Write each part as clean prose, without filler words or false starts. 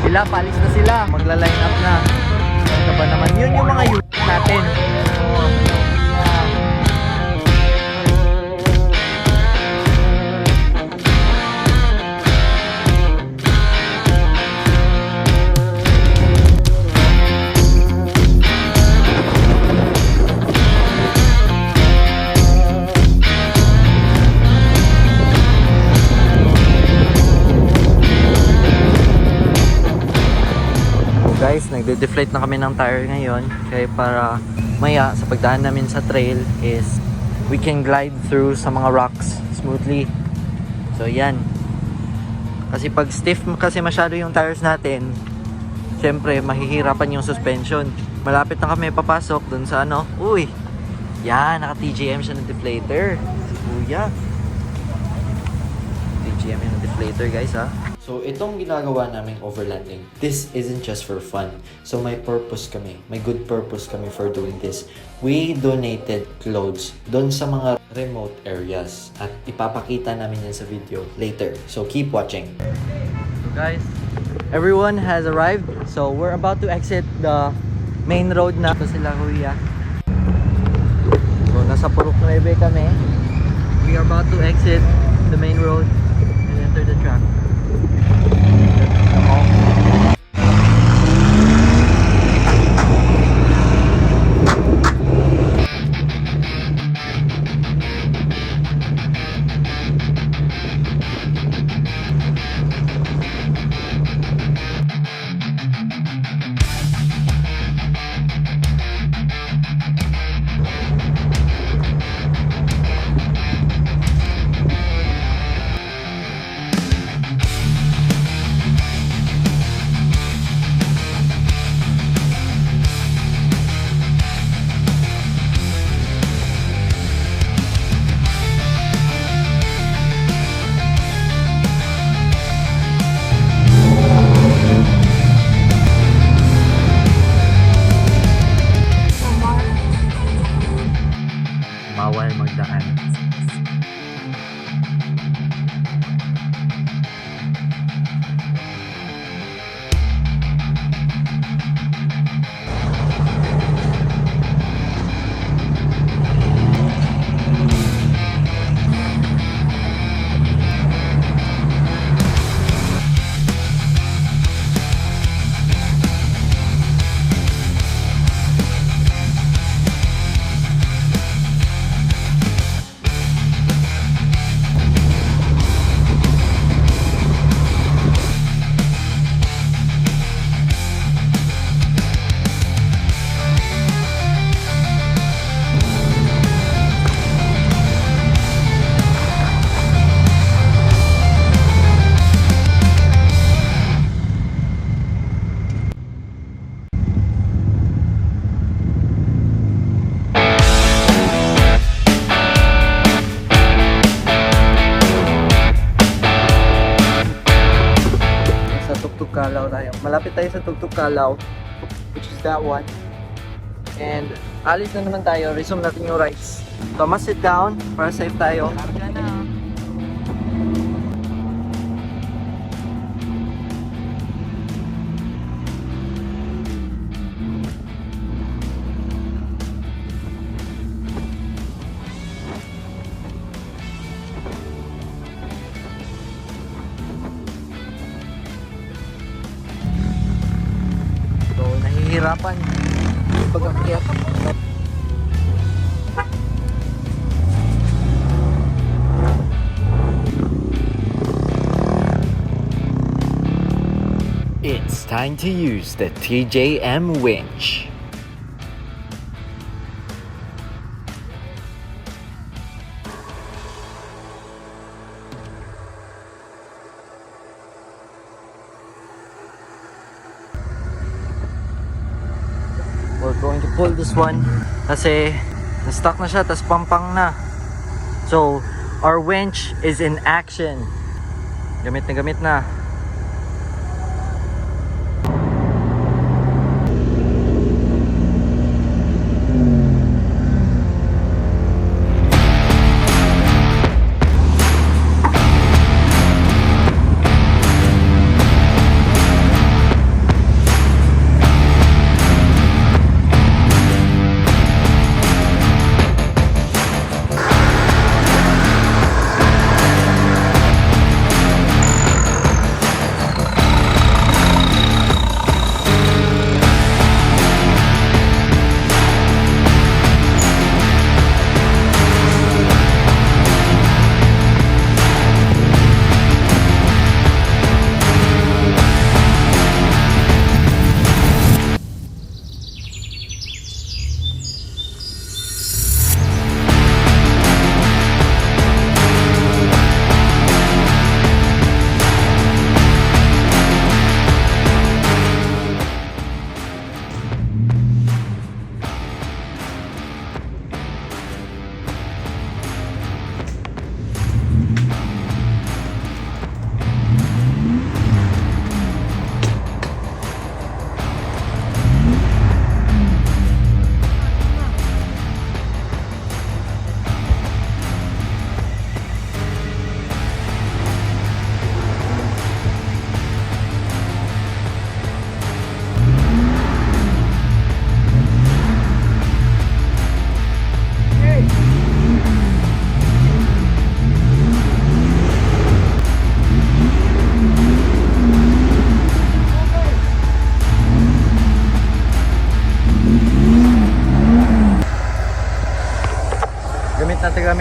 Sila, palis na sila. Magla-line up na. Ano ba naman? Yun yung mga youth natin. Guys, nagde-deflate na kami ng tire ngayon. Kaya para maya sa pagdaan namin sa trail is we can glide through sa mga rocks smoothly. So yan. Kasi pag stiff kasi masyado yung tires natin, syempre mahihirapan yung suspension. Malapit na kami papasok dun sa ano. Uy! Yan, naka TJM siya ng deflator. Si Kuya. TJM yung deflator guys ha. So, itong ginagawa naming overlanding, this isn't just for fun. So, may purpose kami. May good purpose kami for doing this. We donated clothes doon sa mga remote areas. At ipapakita namin yan sa video later. So, keep watching. So, guys, everyone has arrived. So, we're about to exit the main road na. Ito sila, Kuya. So, nasa Purok 9 kami. We are about to exit the main road and enter the track. Bawal magdaan. Kalaw tayo. Malapit tayo sa Tugtog Kalaw, which is that one. And alis na naman tayo. Resume natin yung rides. Thomas, sit down para safe tayo. Hirapan pag-akyat. It's time to use the TJM winch. We're going to pull this one kasi na-stuck na siya, tas pampang na. So, our winch is in action. Gamit na gamit na.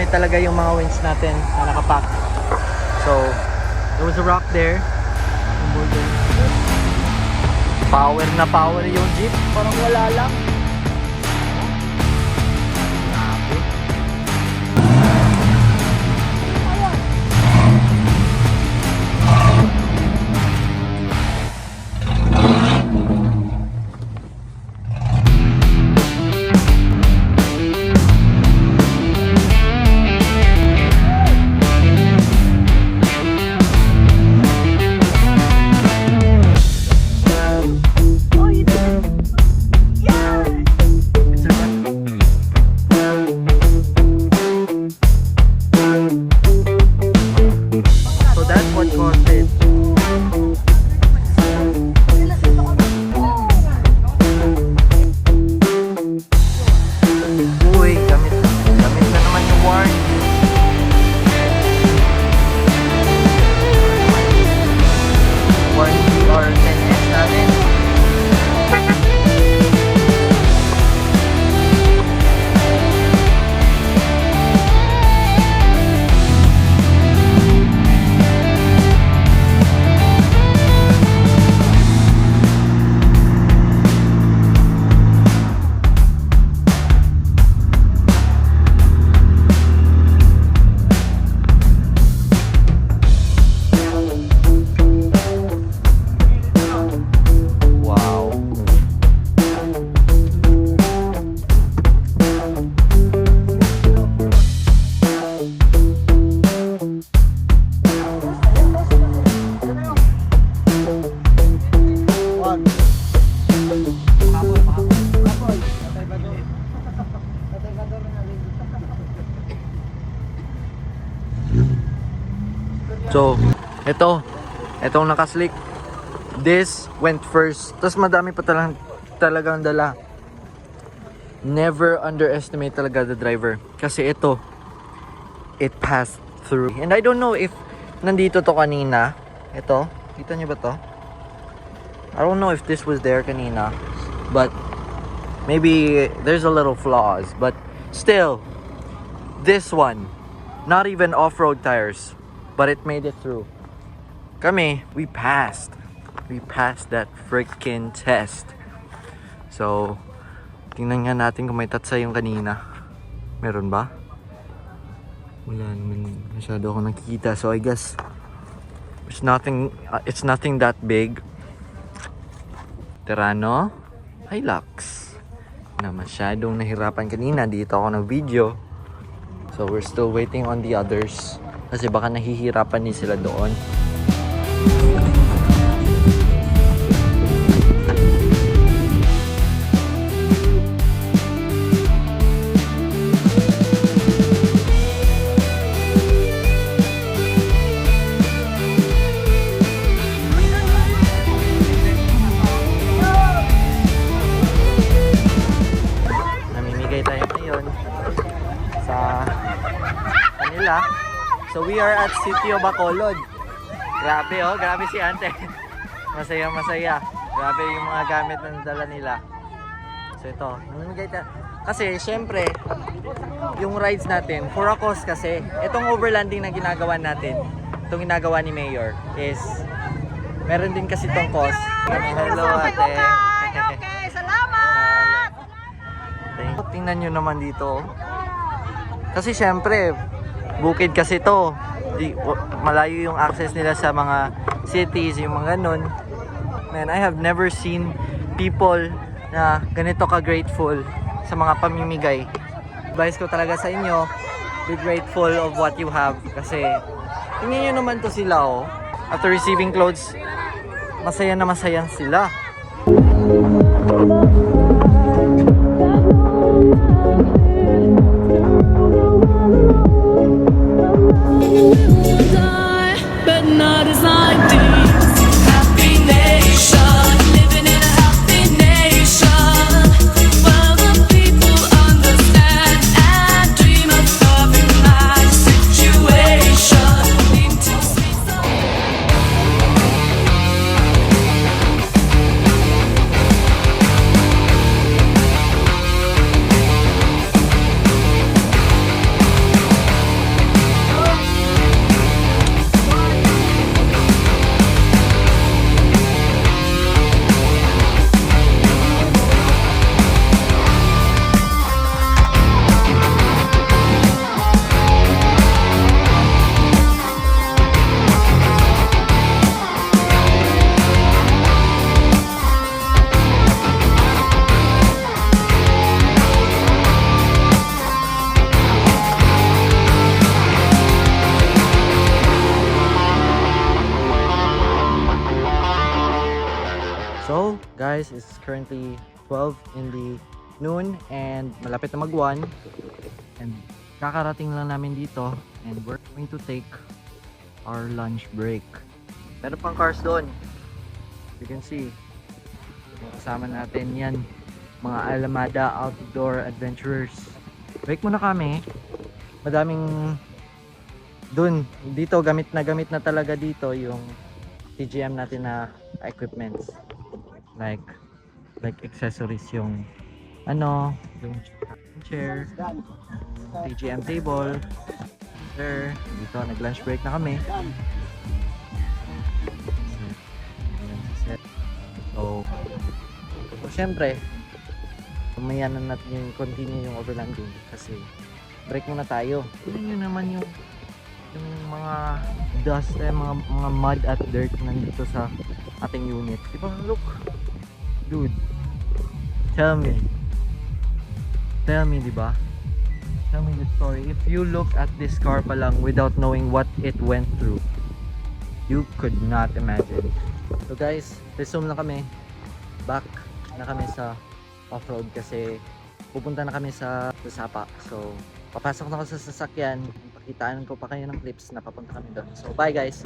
talaga yung mga winch natin na nakapack. So, there was a rock there. Power na power yung jeep. Parang wala lang. So, itong nakaslick. This went first. Tapos madami pa talagang dala. Never underestimate talaga the driver. Kasi it passed through. And I don't know if nandito to kanina. Ito, kita niyo ba to? I don't know if this was there kanina. But, maybe there's a little flaws. But, still, this one, not even off-road tires. But it made it through. Kami, we passed. We passed that freaking test. So, tingnan nga natin kung may tatsa yung kanina. Meron ba? Wala naman masyado ako nakikita. So, I guess it's nothing that big. Terrano, Hilux. Na masyadong nahirapan kanina. Dito ako ng video. So, we're still waiting on the others. Kasi baka nahihirapan din sila doon. Namimigay tayo ngayon sa kanila. So we are at Sitio Bacolod. Grabe grabe si Ante. Masaya. Grabe yung mga gamit na nadala nila. So ito, namimigay tayo. Kasi syempre, yung rides natin, for a cause kasi, itong overlanding na ginagawa natin, itong ginagawa ni Mayor, is, meron din kasi itong cause. Hello Ate. Okay, salamat! Tingnan nyo naman dito. Kasi syempre, bukid kasi to. Malayo yung access nila sa mga cities, yung mga ganun. Man, I have never seen people na ganito ka-grateful sa mga pamimigay. Advice ko talaga sa inyo, be grateful of what you have. Kasi, tingnan nyo naman to sila After receiving clothes, masaya na masaya sila. But not as like this. Happy nation, living in a happy nation. While the people understand and dream of perfect life situation. Need to speak So, guys, it's currently 12 in the noon and malapit na mag-1. And kakarating lang namin dito and we're going to take our lunch break. Meron pang cars doon. You can see. Kasama natin yan. Mga Alamada Outdoor Adventurers. Break muna kami. Madaming dun. Dito gamit na talaga dito yung TGM natin na equipments. Like accessories yung yung chair, TGM table. There, dito nag-lunch break na kami. So syempre, umayan na natin yung continue yung overlanding kasi break muna tayo. Tingnan nyo naman yung mga dust, mga mud at dirt nandito sa ating unit. Diba? Look, dude, tell me, diba? Tell me the story. If you look at this car pa lang without knowing what it went through, you could not imagine. So guys, resume na kami. Back na kami sa off-road kasi pupunta na kami sa Sapa. So, papasok na ako sa sasakyan. Pakitaan ko pa kayo ng clips na papunta kami doon. So, bye guys!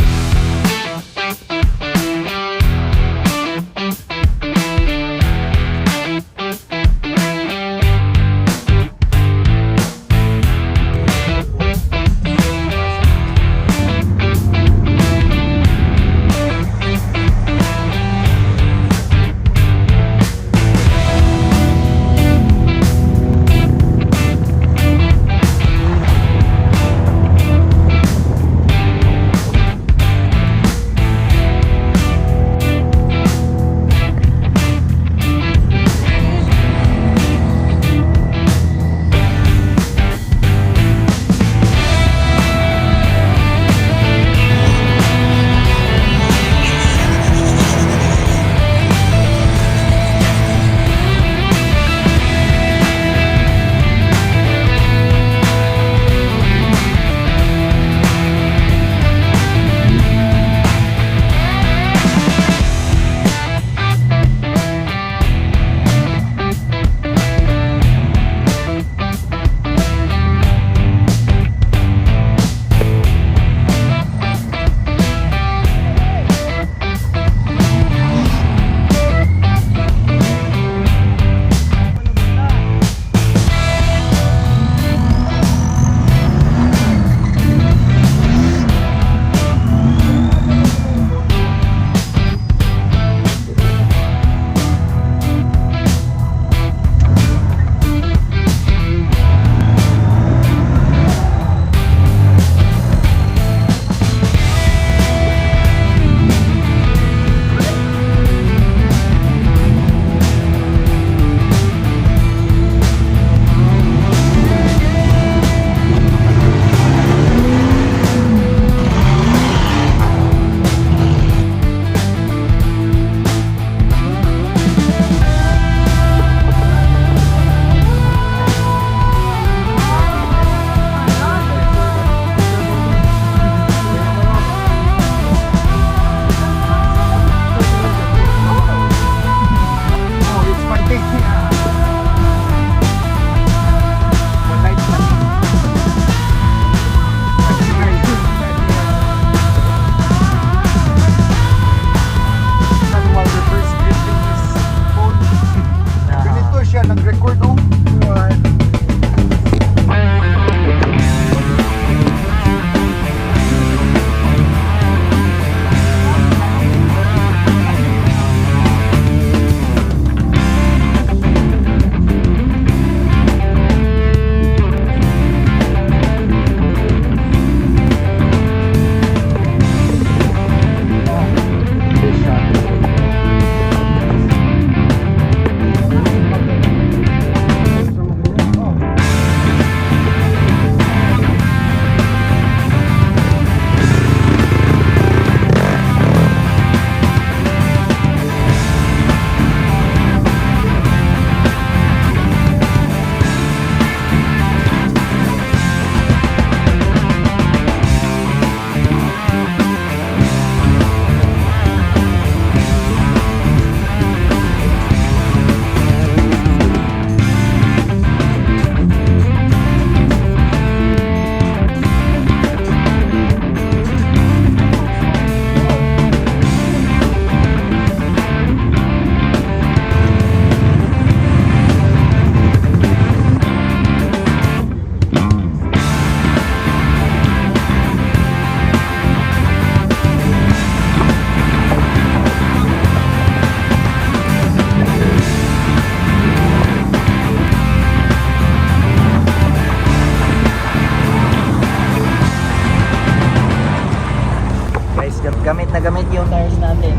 tires natin.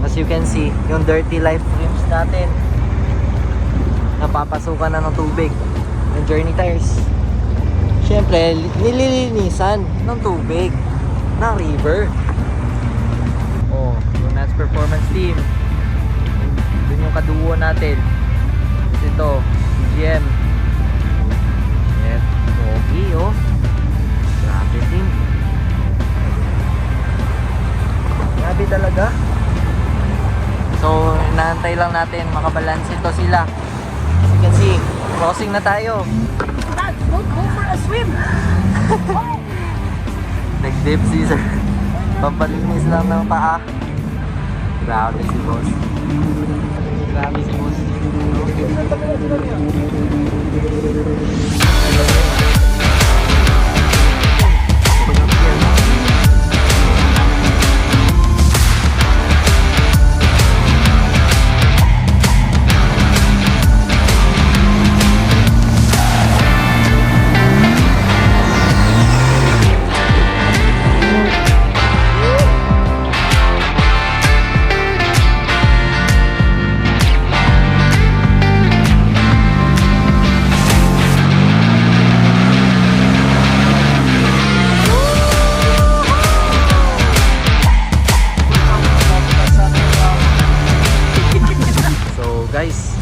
As you can see, yung dirty life rims natin napapasukan na ng tubig. Yung journey tires, syempre nililinisan ng tubig ng river. Oh, yung Nats Performance Team, yun yung kaduo natin. Ito, GM. Okay, oh. Grabe team. Grabe talaga. So, inaantay lang natin makabalance ito sila. As you can see, crossing na tayo. Dad, don't go for a swim. Nag-dip si sir. Pampalinis lang ng paa. Grabe si boss. Grabe si boss. Guys,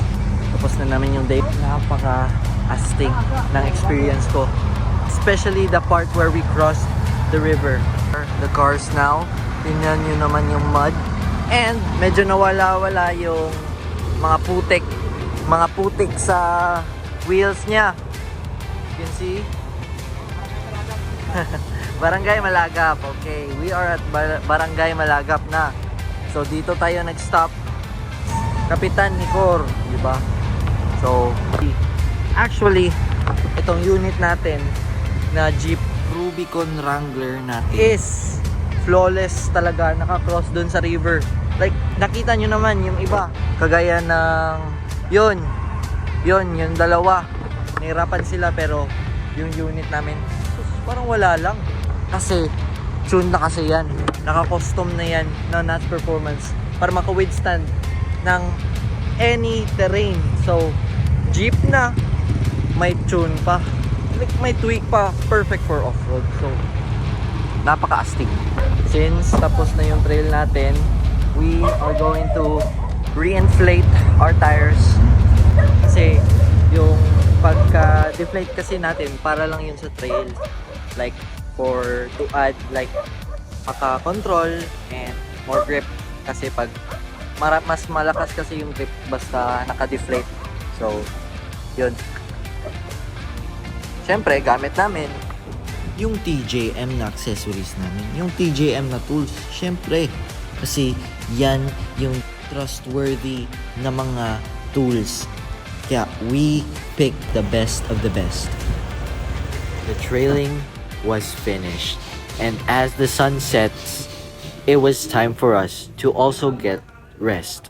tapos na namin yung day. Napaka-astig ng experience ko. Especially the part where we crossed the river. The cars now, tingnan nyo naman yung mud. And medyo nawala-wala yung mga putik sa wheels niya. You can see. Barangay Malagap. Okay, we are at Barangay Malagap na. So dito tayo nag-stop. Kapitan Nicor, di ba? So, actually, itong unit natin na Jeep Rubicon Wrangler natin is flawless talaga, naka-cross dun sa river. Like, nakita nyo naman yung iba, kagaya ng yun, yung dalawa. Nahirapan sila pero yung unit namin, parang wala lang. Kasi, tune na kasi yan. Naka-custom na yan na Nats Performance para maka-withstand ng any terrain. So, Jeep na, may tune pa, like may tweak pa, perfect for off-road. So, napaka-astig. Since tapos na yung trail natin, we are going to re-inflate our tires. Kasi, yung pagka-deflate kasi natin, para lang yun sa trail. Like, to add, like, maka-control and more grip. Kasi pag mas malakas kasi yung grip basta naka-deflate. So, yun. Siyempre, gamit namin yung TJM na accessories namin. Yung TJM na tools. Siyempre, kasi yan yung trustworthy na mga tools. Kaya, we pick the best of the best. The trailing was finished. And as the sun sets, it was time for us to also get rest.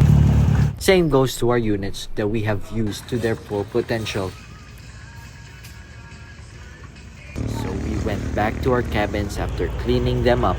Same goes to our units that we have used to their full potential. So we went back to our cabins after cleaning them up